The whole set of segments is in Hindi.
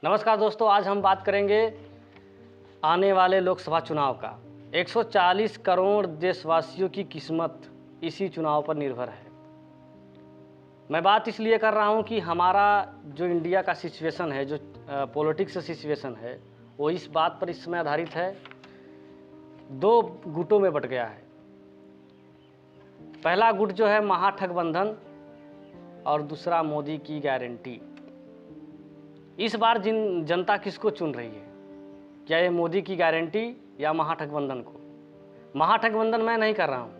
नमस्कार दोस्तों, आज हम बात करेंगे आने वाले लोकसभा चुनाव का। 140 करोड़ देशवासियों की किस्मत इसी चुनाव पर निर्भर है। मैं बात इसलिए कर रहा हूं कि हमारा जो इंडिया का सिचुएशन है, जो पॉलिटिक्स सिचुएशन है, वो इस बात पर इस समय आधारित है, दो गुटों में बट गया है। पहला गुट जो है महागठबंधन और दूसरा मोदी की गारंटी। इस बार जनता किसको चुन रही है? क्या ये मोदी की गारंटी या महागठबंधन को? महागठबंधन मैं नहीं कर रहा हूँ।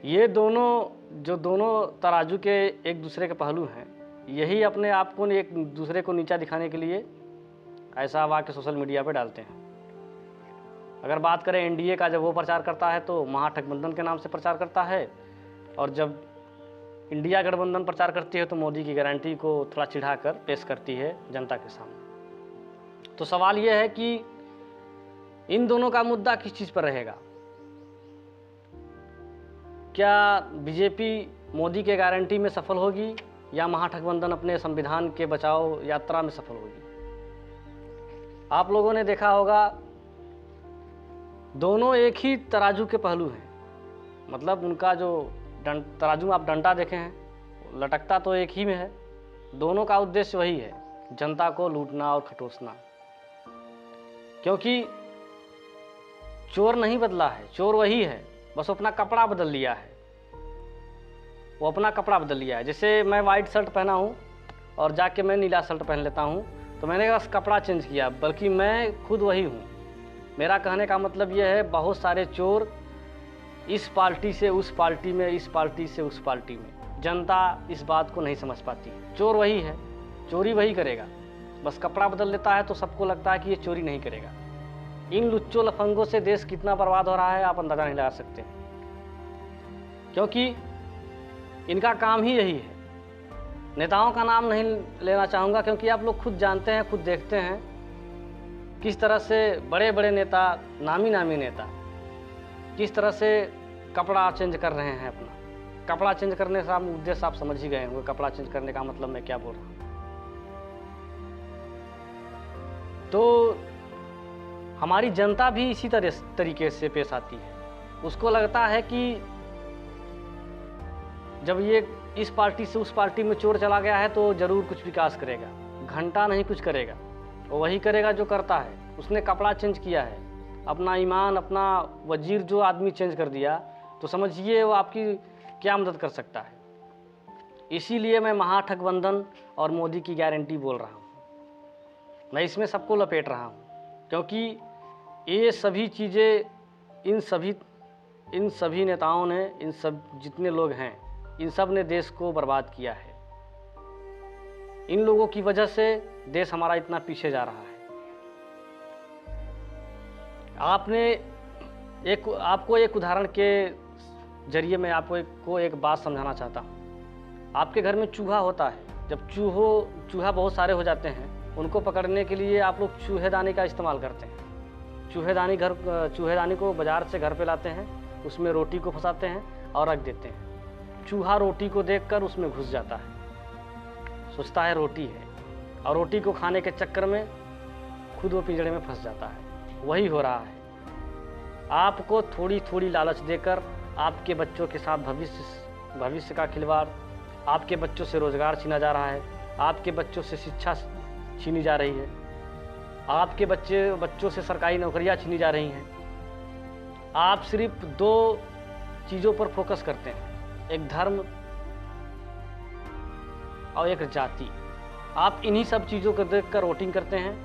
ये दोनों तराजू के एक दूसरे के पहलू हैं, यही अपने आप को एक दूसरे को नीचा दिखाने के लिए ऐसा वाक्य सोशल मीडिया पे डालते हैं। अगर बात करें एनडीए का, जब वो प्रचार करता है तो महागठबंधन के नाम से प्रचार करता है, और जब इंडिया गठबंधन प्रचार करती है तो मोदी की गारंटी को थोड़ा चिढ़ाकर पेश करती है जनता के सामने। तो सवाल यह है कि इन दोनों का मुद्दा किस चीज़ पर रहेगा? क्या बीजेपी मोदी के गारंटी में सफल होगी या महागठबंधन अपने संविधान के बचाव यात्रा में सफल होगी? आप लोगों ने देखा होगा, दोनों एक ही तराजू के पहलू हैं। मतलब उनका जो तराजू आप डंडा देखे हैं, लटकता तो एक ही में है। दोनों का उद्देश्य वही है, जनता को लूटना और खटोसना। क्योंकि चोर नहीं बदला है, चोर वही है, बस अपना कपड़ा बदल लिया है। वो अपना कपड़ा बदल लिया है। जैसे मैं वाइट शर्ट पहना हूँ और जाके मैं नीला शर्ट पहन लेता हूँ, तो मैंने बस कपड़ा चेंज किया, बल्कि मैं खुद वही हूँ। मेरा कहने का मतलब यह है, बहुत सारे चोर इस पार्टी से उस पार्टी में, इस पार्टी से उस पार्टी में। जनता इस बात को नहीं समझ पाती। चोर वही है, चोरी वही करेगा, बस कपड़ा बदल लेता है तो सबको लगता है कि ये चोरी नहीं करेगा। इन लुच्चों लफंगों से देश कितना बर्बाद हो रहा है आप अंदाजा नहीं लगा सकते, क्योंकि इनका काम ही यही है। नेताओं का नाम नहीं लेना चाहूँगा, क्योंकि आप लोग खुद जानते हैं, खुद देखते हैं किस तरह से बड़े बड़े नेता, नामी नेता किस तरह से कपड़ा चेंज कर रहे हैं। अपना कपड़ा चेंज करने का उद्देश्य आप समझ ही गए होंगे। कपड़ा चेंज करने का मतलब मैं क्या बोल रहा हूँ। तो हमारी जनता भी इसी तरीके से पेश आती है। उसको लगता है कि जब ये इस पार्टी से उस पार्टी में चोर चला गया है तो जरूर कुछ विकास करेगा। घंटा नहीं कुछ करेगा, वो वही करेगा जो करता है। उसने कपड़ा चेंज किया है, अपना ईमान, अपना वजीर जो आदमी चेंज कर दिया, तो समझिए वो आपकी क्या मदद कर सकता है। इसीलिए मैं महागठबंधन और मोदी की गारंटी बोल रहा हूँ। मैं इसमें सबको लपेट रहा हूँ, क्योंकि ये सभी चीज़ें, इन सभी नेताओं ने, इन सब जितने लोग हैं, इन सब ने देश को बर्बाद किया है। इन लोगों की वजह से देश हमारा इतना पीछे जा रहा है। आपको एक उदाहरण के जरिए मैं आपको एक बात समझाना चाहता हूँ। आपके घर में चूहा होता है। जब चूहा बहुत सारे हो जाते हैं, उनको पकड़ने के लिए आप लोग चूहेदानी का इस्तेमाल करते हैं। चूहेदानी को बाज़ार से घर पे लाते हैं, उसमें रोटी को फंसाते हैं और रख देते हैं। चूहा रोटी को देखकर उसमें घुस जाता है, सोचता है रोटी है, और रोटी को खाने के चक्कर में खुद वो पिंजड़े में फंस जाता है। वही हो रहा है। आपको थोड़ी थोड़ी लालच देकर आपके बच्चों के साथ भविष्य का खिलवाड़, आपके बच्चों से रोजगार छीना जा रहा है, आपके बच्चों से शिक्षा छीनी जा रही है, आपके बच्चों से सरकारी नौकरियां छीनी जा रही हैं। आप सिर्फ दो चीज़ों पर फोकस करते हैं, एक धर्म और एक जाति। आप इन्हीं सब चीज़ों को देखकर वोटिंग करते हैं